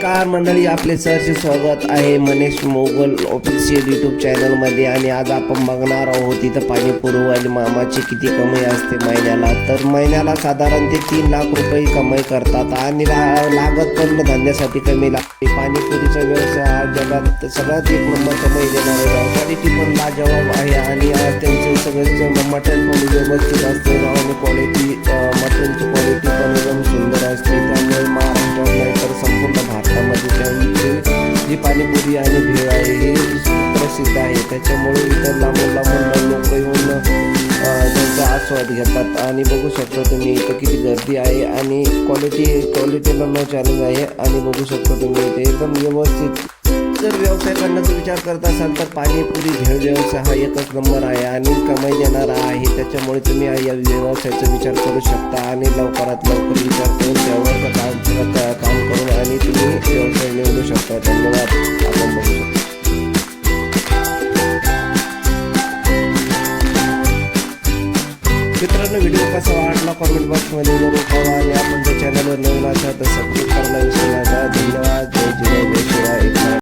नमस्कार मंडळी, आपले सहर्ष स्वागत आहे मनीष मोगल ऑफिशियल यूट्यूब चॅनलमध्ये. आणि आज आपण बघणार आहोत इथं पाणीपुरी आणि मामाची किती कमाई असते महिन्याला. तर महिन्याला साधारण ते 3 लाख रुपये कमाई करतात आणि लागत पण धंद्यासाठी कमी लागते. पाणीपुरीचा व्यवसाय हा जगात सगळ्यात एक नंबर कमाई देणारा व्यवसाय. क्वालिटी पण लाजवाब आहे आणि त्यांचं सगळं मटण पण व्यवस्थित असते आणि क्वालिटी मटणची क्वालिटी पण एकदम सुंदर असते. त्यामुळे महाराष्ट्रात नाही तर संपूर्ण भारतामध्ये त्यांची जी पाणीपुरी आणि भेळ आहे हे प्रसिद्ध आहे. त्याच्यामुळे इतर लांबून लांबून लोक येऊन त्यांचा आस्वाद घेतात. आणि बघू शकता तुम्ही इथं किती गर्दी आहे आणि क्वालिटीला नो चॅलेंज आहे. आणि बघू शकता तुम्ही इथे एकदम व्यवस्थित. जर व्यवसाय करण्याचा विचार करत असाल तर पाणीपुरी भेळ व्यवसाय हा एकच नंबर आहे आणि कमाई देणारा आहे. त्याच्यामुळे तुम्ही या व्यवसायाचा विचार करू शकता आणि लवकरात लवकर विचार करून त्यावर काम करून आणि तुम्ही व्यवसाय निवडू शकता. धन्यवाद. आपण बघू शकता. मित्रांनो, व्हिडिओ कसा वाटला कॉमेंट बॉक्समध्ये जरूर कळवा आणि आपण जर चॅनलवर नवीन असाल तर सबस्क्राईब